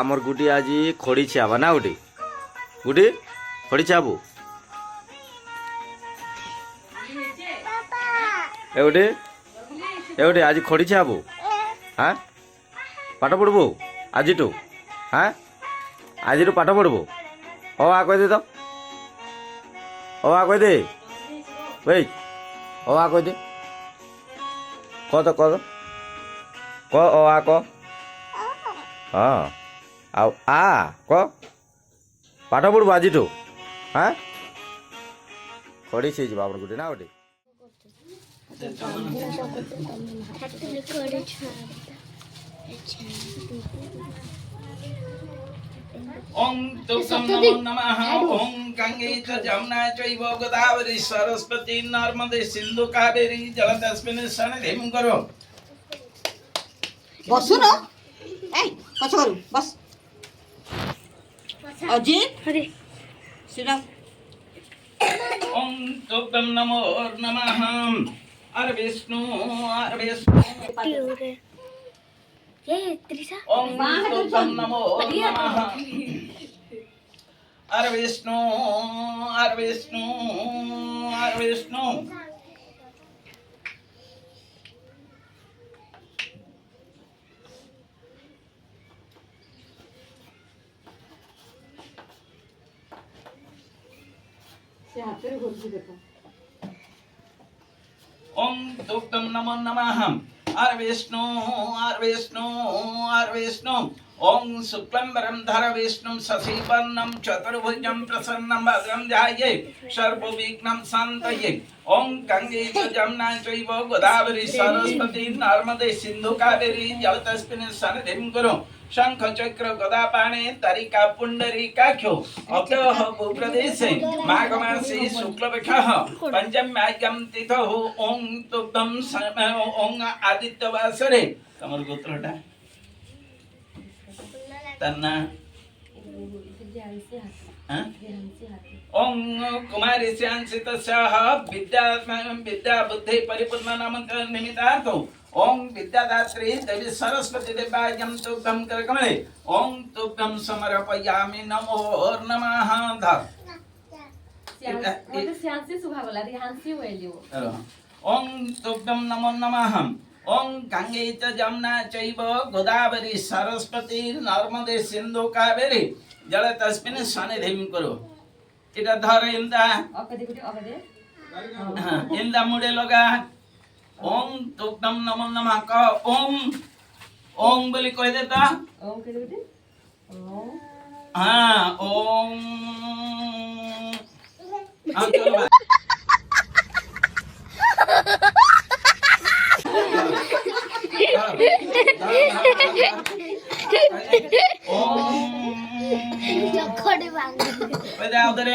आमर गुटी आज खड़ी छियाबा ना गुटी गुटी खड़ी छियाबू एवटे आज खड़ी छियाबू हाँ पाठ पढ़बू आज हाँ आज पाठ पढ़बू ओ आ कह दे तो ओ आ कह दे भाई ओ आ कह दे कह तो क ओ आ क हाँ आ क पाठ पढ़बू आज हाँ खड़ी से आप गोटे ना गोटे ओम तुभ्यं नमो नमः ओम गंगे च जमुना चैव गोदावरी सरस्वती नर्मदे सिंधु कावेरी जलतस्मिन् सन्निधिं करो बसु न ए कस करू बस अजित सिरा ओम तुभ्यं नमो नमः अरे विष्णु ये त्रिशा ओम तुभ्यं नमो नमः अरे विष्णु से हाथ रे घोर देखो ओम तुभ्यं नमो नमः अरे विष्णु ओम शुक्लंबरं धर विष्णु शशिवर्णं चतुर्भुजं प्रसन्नं भद्रं ध्याये सर्वविघ्नं शान्तये ओम गंगे च जमुना चैव गोदावरी सरस्वती नर्मदे सिंधु कावेरी जलतस्मिन् सन्निधिं कुरु शंख चक्र गदा पाणे तरिका पुंडरीकाख्यो अभ्यः भूप्रदेशे माघ मासे शुक्लपक्षः पंचम्यायं तिथौ ओम तुभ्यं ओम आदित्यवासरे तमर गोत्रटा तन्ना ओम कुमारी श्यांसितस्याः विद्या बुद्धि परिपूर्ण नाम निमित्तार्थो ओम विद्यादात्री देवी सरस्वती देवायं तुभ्यं करकमले ओम तुभ्यं समर्पयामि नमो नमः धर श्यांसी सुभा बोला ध्यानसी होइलियो ओम तुभ्यं नमो नमः ओम गंगे च जमुना चैव गोदावरी सरस्वती नर्मदे सिंधु कावेरी जलतस्मिन् सन्निधिं कुरु इटा धर इंदा इंदा मुड़े लगा ओम तुभ्यं नमो नमः क ओम ओम बोली कह देता ओम के बेटे ओम हाँ ओम हाँ चलो बात खड़े बांग बजा उधर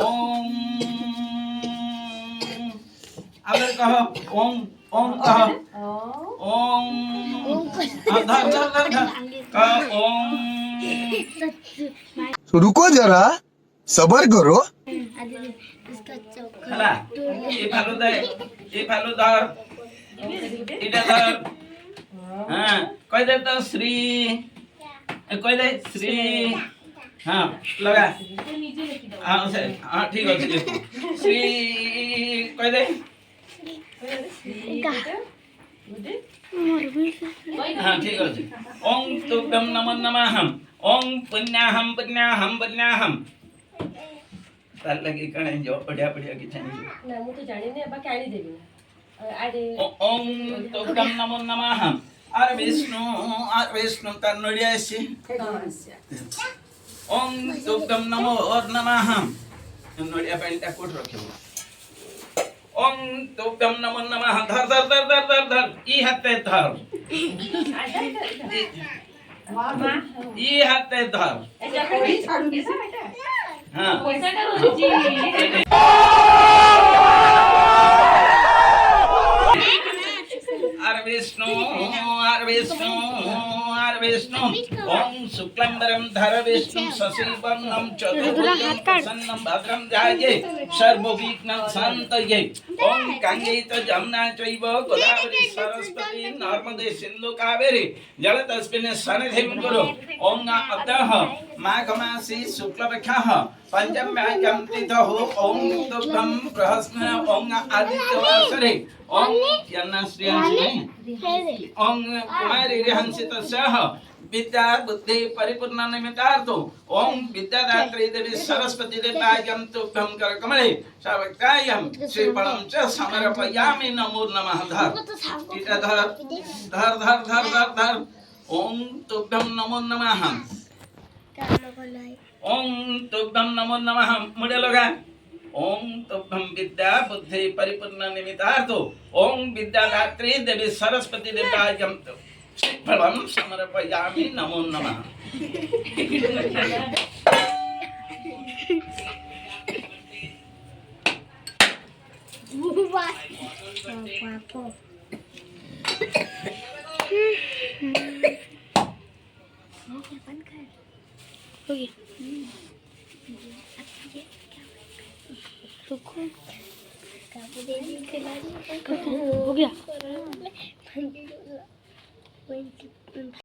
ओम अगर कहो ओम ओम कहो ओम धर कहो ओम रुको जरा सबर करो इसका चौका हला ये फालू धर इधर धर हाँ कह दे तो श्री कह दे श्री हाँ लगा हाँ उसे हाँ ठीक है श्री कह दे हाँ ठीक है ओम तुभ्यं नमो नमः ओम पुण्याहं तार लगे कणे जो बढ़िया की छानी ना मु तो जानि ने बा काणी देबी आरे ओम तुभ्यं नमो नमः अरे विष्णु तार नडिया से ओम तुभ्यं नमो नमः नडिया पानी कोट रखो ओम तुभ्यं नमो नमः धर ई हाथे धर ई हाथे धर हाँ अरे विष्णु विष्णु ओम शुक्लांबरम धर विष्णु शशिवर्णम चतुर्भुजं प्रसन्नं भद्रं ध्याये सर्वविघ्नं शान्तये ओम गंगे च जमुना चैव गोदावरी सरस्वती नर्मदे सिन्धु कावेरी जलतस्मिन् सन्निधिं कुरु ओम अद्यः माघमासी शुक्लपक्षः पंचम्यां तिथौ ओम दुग्धं बृहस्पति ओम आदित्यवासरे ओम यन्नश्रियं ओम कुमारी हंसितस्याः विद्या बुद्धि परिपूर्ण निमित्तार्थो ओम विद्यादात्री देवी सरस्वती देव्यां तुभ्यं करकमले सर्वकायं श्रीफलं च समर्पयामि नमो नमः धर इटा धर धर धर धर धर धर ओम तुभ्यं नमो नमः ओम तुभ्यं नमो नमः मुड़े लगा ओम तुभ्यं विद्या बुद्धि परिपूर्ण निमित्तार्थो ओम विद्यादात्री देवी सरस्वती देव्यां फलम समर्पयामि नमो नमः हो गया